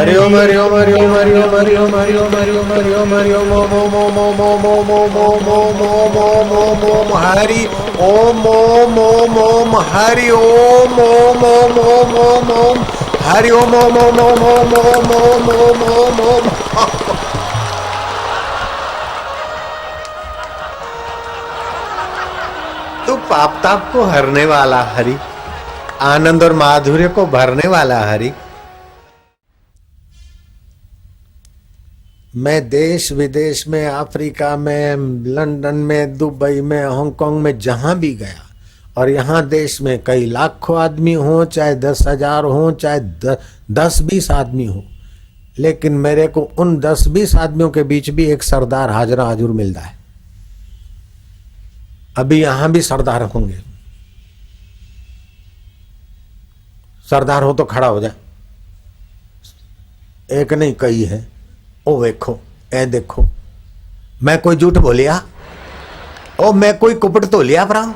हरि ओम हरि ओम हरि ओम हरि ओम हरि ओम हरि ओम हरि ओम हरि ओम हरि ओम ओम ओम ओम ओम ओम ओम ओम ओम ओम ओम ओम ओम हरि ओम ओम ओम ओम हरि ओम ओम ओम ओम ओम ओम हरि ओम ओम ओम ओम ओम ओम ओम ओम ओम ओम। तो पाप ताप को हरने वाला हरि, आनंद और माधुर्य को भरने वाला हरि। मैं देश विदेश में, अफ्रीका में, लंदन में, दुबई में, हांगकांग में जहां भी गया, और यहाँ देश में कई लाखों आदमी हो, चाहे 10,000 हो, चाहे 10-20 आदमी हो, लेकिन मेरे को उन 10-20 आदमियों के बीच भी एक सरदार हाजरा हजूर मिलता है। अभी यहां भी सरदार होंगे। सरदार हो तो खड़ा हो जाए। एक नहीं कई है। ओ देखो, ए देखो, मैं कोई झूठ बोलिया? ओ मैं कोई कुपट तो लिया परा?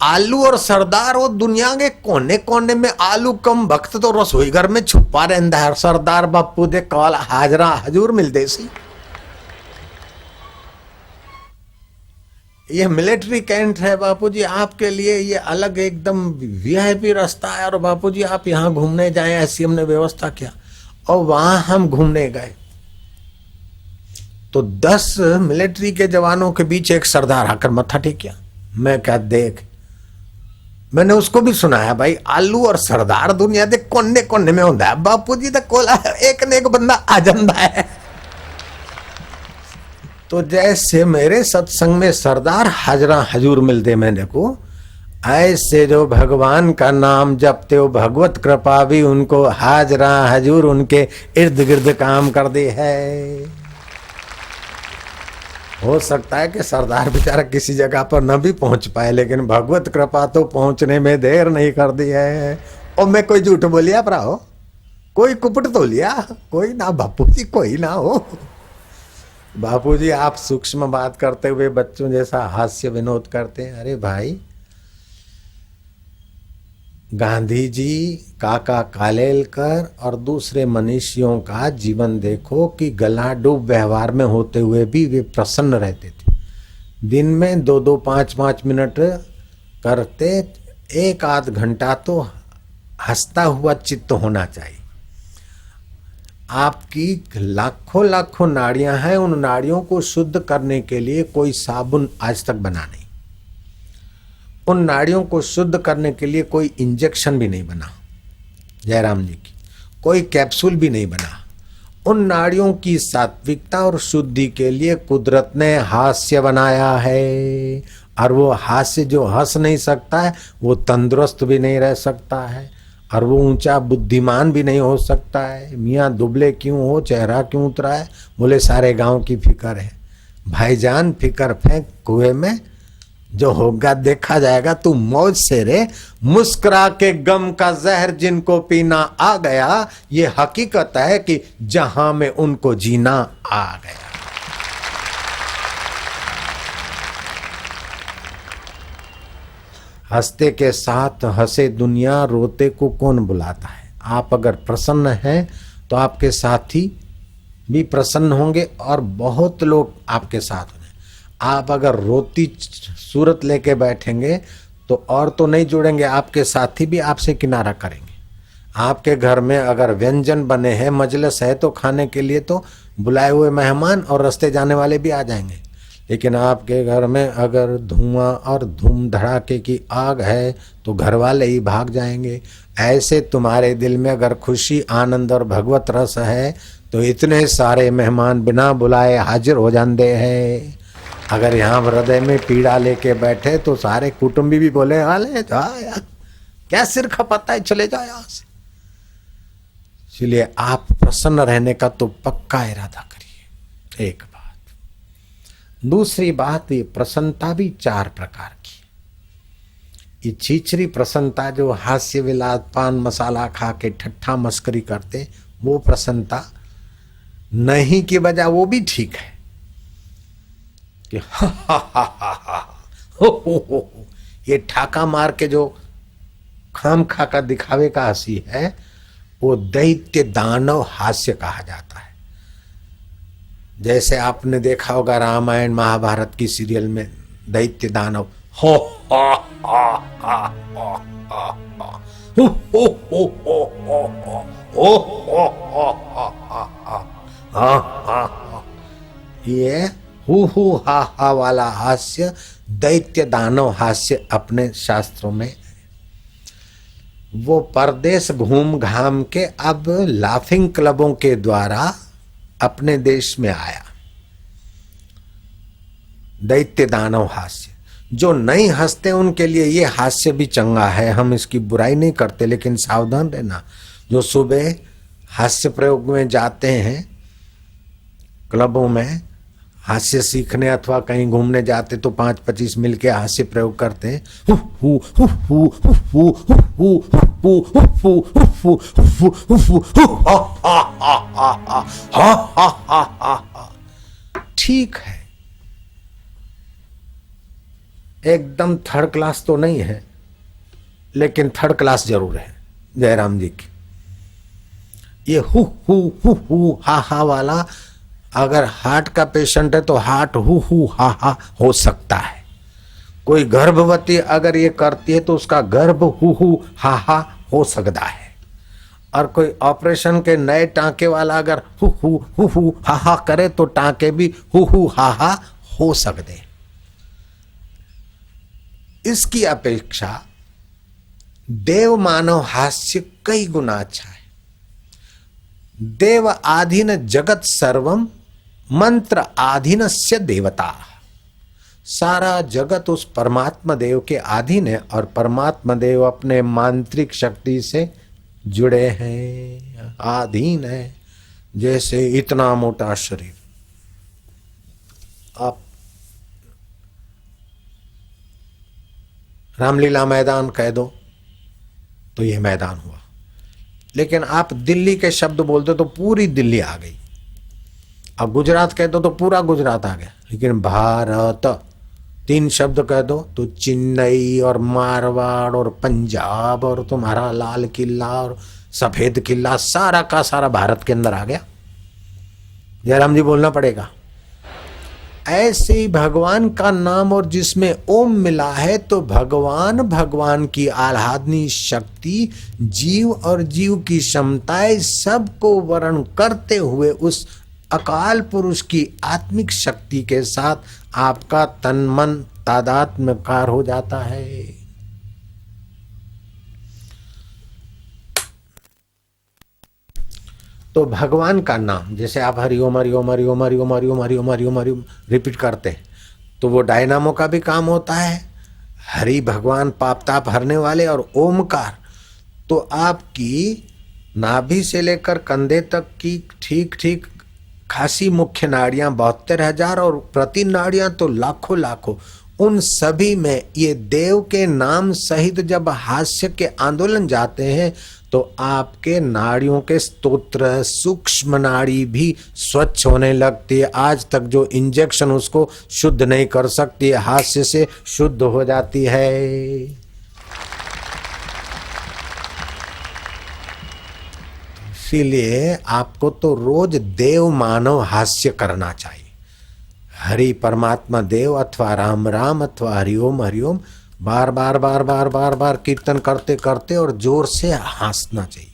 आलू और सरदार वो दुनिया के कोने कोने में, आलू कम वक्त तो रसोई घर में छुपा रहता है। सरदार बापू दे कॉल हाजरा हजूर मिलते सी। ये मिलिट्री कैंट है बापूजी, आपके लिए ये अलग एकदम वीआईपी रास्ता है। और बापूजी आप यहाँ घूमने जाएं, ऐसी हमने व्यवस्था किया। और वहां हम घूमने गए तो 10 मिलिट्री के जवानों के बीच एक सरदार आकर मत्था टेकिया। मैं क्या देख, मैंने उसको भी सुनाया, भाई आलू और सरदार दुनिया के कोने कोने में होता है बापूजी, तो कोला एक ने एक बंदा आ जाता है। तो जैसे मेरे सत्संग में सरदार हाजरा हजूर मिलते मैंने को, ऐसे जो भगवान का नाम जपते हो, भगवत कृपा भी उनको हाजरा हजूर उनके इर्द गिर्द काम कर दी है। हो सकता है कि सरदार बेचारा किसी जगह पर न भी पहुंच पाए, लेकिन भगवत कृपा तो पहुंचने में देर नहीं कर दी है। और मैं कोई झूठ बोलिया परा हो, कोई कुपट तो लिया कोई ना बापूजी, कोई ना हो। बापूजी आप सूक्ष्म बात करते हुए बच्चों जैसा हास्य विनोद करते हैं। अरे भाई, गांधी जी, काका कालेलकर और दूसरे मनीषियों का जीवन देखो कि गला डूब व्यवहार में होते हुए भी वे प्रसन्न रहते थे। दिन में 2-2, 5-5 मिनट करते, 1-8 घंटा तो हंसता हुआ चित्त होना चाहिए। आपकी लाखों लाखों नाड़ियां हैं, उन नाड़ियों को शुद्ध करने के लिए कोई साबुन आज तक बना नहीं, उन नाड़ियों को शुद्ध करने के लिए कोई इंजेक्शन भी नहीं बना, जयराम जी की कोई कैप्सूल भी नहीं बना। उन नाड़ियों की सात्विकता और शुद्धि के लिए कुदरत ने हास्य बनाया है। और वो हास्य जो हंस नहीं सकता है, वो तंदुरुस्त भी नहीं रह सकता है, और वो ऊंचा बुद्धिमान भी नहीं हो सकता है। मियाँ दुबले क्यों हो, चेहरा क्यों उतरा है? बोले सारे गांव की फिक्र है। भाईजान फिक्र फेंक कुएं में, जो होगा देखा जाएगा, तू मौज से रे। मुस्कुरा के गम का जहर जिनको पीना आ गया, ये हकीकत है कि जहां में उनको जीना आ गया। हंसते के साथ हंसे दुनिया, रोते को कौन बुलाता है। आप अगर प्रसन्न हैं तो आपके साथी भी प्रसन्न होंगे और बहुत लोग आपके साथ होंगे। आप अगर रोती सूरत लेके बैठेंगे तो और तो नहीं जुड़ेंगे, आपके साथी भी आपसे किनारा करेंगे। आपके घर में अगर व्यंजन बने हैं, मजलिस है, तो खाने के लिए तो बुलाए हुए मेहमान और रास्ते जाने वाले भी आ जाएंगे। लेकिन आपके घर में अगर धुआं और धूम धड़ाके की आग है तो घर वाले ही भाग जाएंगे। ऐसे तुम्हारे दिल में अगर खुशी, आनंद और भगवत रस है तो इतने सारे मेहमान बिना बुलाए हाजिर हो जाते हैं। अगर यहाँ हृदय में पीड़ा लेके बैठे तो सारे कुटुंबी भी बोले, हाले जा यार, क्या सिर खपाता है, चले जाओ यहाँ से। इसलिए आप प्रसन्न रहने का तो पक्का इरादा करिए। एक बात। दूसरी बात, ये प्रसन्नता भी 4 प्रकार की। ये छीछरी प्रसन्नता जो हास्य विलास, पान मसाला खा के ठट्ठा मस्करी करते, वो प्रसन्नता नहीं की बजाय वो भी ठीक है कि हा हा हा हा हा हो, ये ठाका मार के जो खाम खा का दिखावे का हंसी है, वो दैत्य दानव हास्य कहा जाता है। जैसे आपने देखा होगा रामायण महाभारत की सीरियल में दैत्य दानव हो हो हो हो हो हो हो हो हो हो हो हो हो, ये हु हा हा वाला हास्य दैत्य दानव हास्य अपने शास्त्रों में। वो परदेश घूम घाम के अब लाफिंग क्लबों के द्वारा अपने देश में आया। दैत्य दानव हास्य, जो नहीं हंसते उनके लिए ये हास्य भी चंगा है, हम इसकी बुराई नहीं करते, लेकिन सावधान रहना। जो सुबह हास्य प्रयोग में जाते हैं क्लबों में हास्य सीखने अथवा कहीं घूमने जाते तो 5-25 मिलके हास्य प्रयोग करते हैं। ठीक है, एकदम थर्ड क्लास तो नहीं है, लेकिन थर्ड क्लास जरूर है जयराम जी की। ये हु हा वाला, अगर हार्ट का पेशेंट है तो हार्ट हु हा हो सकता है। कोई गर्भवती अगर ये करती है तो उसका गर्भ हु हा हो सकता है। और कोई ऑपरेशन के नए टांके वाला अगर हु हा करे तो टांके भी हु हा हो सकते। इसकी अपेक्षा देव मानव हास्य कई गुना अच्छा है। देव आधीन जगत सर्वम मंत्र आधीनस्य देवता। सारा जगत उस परमात्मा देव के अधीन है और परमात्मा देव अपने मांत्रिक शक्ति से जुड़े हैं, अधीन है। जैसे इतना मोटा शरीर, आप रामलीला मैदान कह दो तो यह मैदान हुआ, लेकिन आप दिल्ली के शब्द बोलते तो पूरी दिल्ली आ गई। अब गुजरात कह दो तो पूरा गुजरात आ गया, लेकिन भारत 3 शब्द कह दो तो चेन्नई और मारवाड़ और पंजाब और तुम्हारा लाल किला और सफेद किला सारा का सारा भारत के अंदर आ गया। जयराम जी बोलना पड़ेगा। ऐसे ही भगवान का नाम और जिसमें ओम मिला है तो भगवान की आह्लादनी शक्ति, जीव और जीव की क्षमताएं सबको वर्ण करते हुए उस अकाल पुरुष की आत्मिक शक्ति के साथ आपका तन मन तादात्म्यकार हो जाता है। तो भगवान का नाम, जैसे आप हरिओम हरिओम हरिओम हरिओम हरिओम हरिओम हरिओम हरिओम रिपीट करते हैं तो वो डायनामो का भी काम होता है। हरि भगवान पाप ताप हरने वाले, और ओमकार तो आपकी नाभि से लेकर कंधे तक की ठीक ठीक खासी मुख्य नाड़ियां 72,000 और प्रति नाड़ियां तो लाखों लाखों। उन सभी में ये देव के नाम सहित जब हास्य के आंदोलन जाते हैं तो आपके नाड़ियों के स्तोत्र सूक्ष्म नाड़ी भी स्वच्छ होने लगती है। आज तक जो इंजेक्शन उसको शुद्ध नहीं कर सकती, हास्य से शुद्ध हो जाती है। इसीलिए आपको तो रोज देव मानव हास्य करना चाहिए। हरि परमात्मा देव अथवा राम राम अथवा हरिओम हरिओम बार बार बार बार बार बार कीर्तन करते करते और जोर से हंसना चाहिए।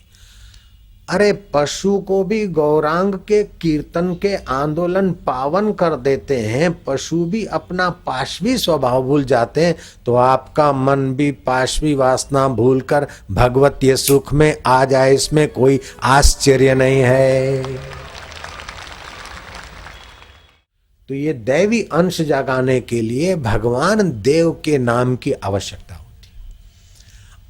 अरे पशु को भी गौरांग के कीर्तन के आंदोलन पावन कर देते हैं, पशु भी अपना पाशवी स्वभाव भूल जाते हैं, तो आपका मन भी पाशवी वासना भूलकर भगवतीय सुख में आ जाए, इसमें कोई आश्चर्य नहीं है। तो ये दैवी अंश जगाने के लिए भगवान देव के नाम की आवश्यकता होती है।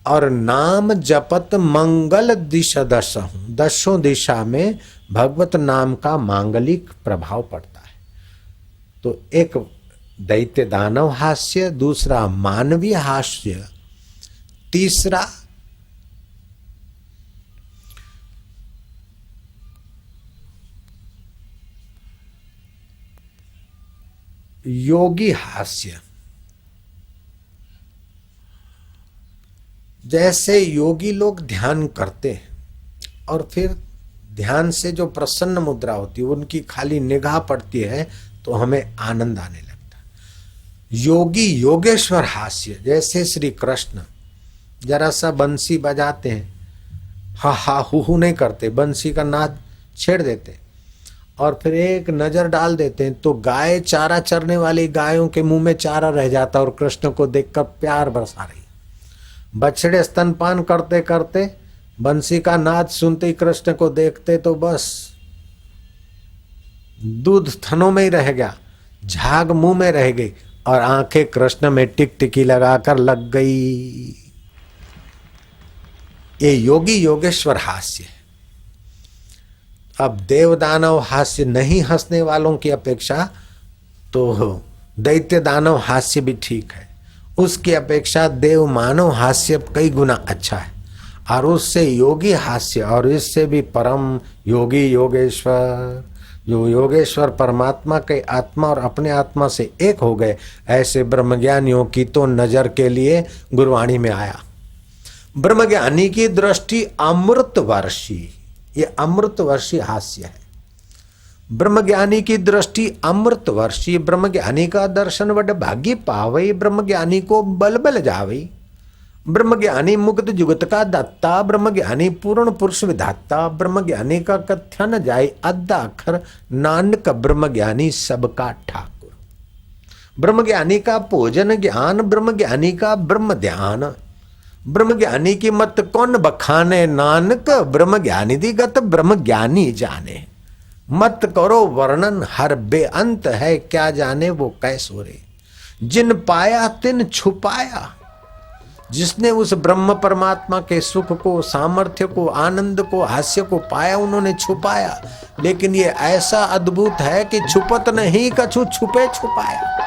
और नाम जपत मंगल दिशा दशहु, दशों दिशा में भगवत नाम का मांगलिक प्रभाव पड़ता है। तो एक दैत्य दानव हास्य, दूसरा मानवीय हास्य, तीसरा योगी हास्य। जैसे योगी लोग ध्यान करते हैं और फिर ध्यान से जो प्रसन्न मुद्रा होती है उनकी खाली निगाह पड़ती है तो हमें आनंद आने लगता है। योगी योगेश्वर हास्य, जैसे श्री कृष्ण जरा सा बंसी बजाते हैं, हा हा हु नहीं करते, बंसी का नाद छेड़ देते और फिर एक नजर डाल देते हैं तो गाय चारा चरने वाली गायों के मुंह में चारा रह जाता और कृष्ण को देखकर प्यार बरसा रही। बछड़े स्तनपान करते करते बंसी का नाद सुनते ही कृष्ण को देखते तो बस दूध थनों में ही रह गया, झाग मुंह में रह गई और आंखें कृष्ण में टिकटिकी लगाकर लग गई। ये योगी योगेश्वर हास्य है। अब देव दानव हास्य नहीं हंसने वालों की अपेक्षा तो दैत्य दानव हास्य भी ठीक है, उसकी अपेक्षा देव मानव हास्य कई गुना अच्छा है, और उससे योगी हास्य, और इससे भी परम योगी योगेश्वर, जो योगेश्वर परमात्मा के आत्मा और अपने आत्मा से एक हो गए, ऐसे ब्रह्मज्ञानियों की तो नजर के लिए गुरवाणी में आया। ब्रह्मज्ञानी की दृष्टि अमृतवर्षी, ये अमृतवर्षी हास्य है। ब्रह्मज्ञानी की दृष्टि अमृतवर्षी, ब्रह्मज्ञानी का दर्शन वड भाग्य पावई, ब्रह्मज्ञानी को बल बल जावई। ब्रह्मज्ञानी मुक्त जुगत का दत्ता, ब्रह्मज्ञानी पूर्ण पुरुष विधाता, ब्रह्मज्ञानी का कथ्या न जाए अद्धा अखर, नानक ब्रह्मज्ञानी सबका ठाकुर। ब्रह्मज्ञानी का भोजन ज्ञान, ब्रह्मज्ञानी का ब्रह्म ध्यान, ब्रह्मज्ञानी की मत कौन बखाने, नानक ब्रह्मज्ञानी दी गत ब्रह्मज्ञानी जाने। मत करो वर्णन हर बेअंत है, क्या जाने वो कैसो रे। जिन पाया तिन छुपाया, जिसने उस ब्रह्म परमात्मा के सुख को, सामर्थ्य को, आनंद को, हास्य को पाया, उन्होंने छुपाया। लेकिन ये ऐसा अद्भुत है कि छुपत नहीं कछु छुपे छुपाया।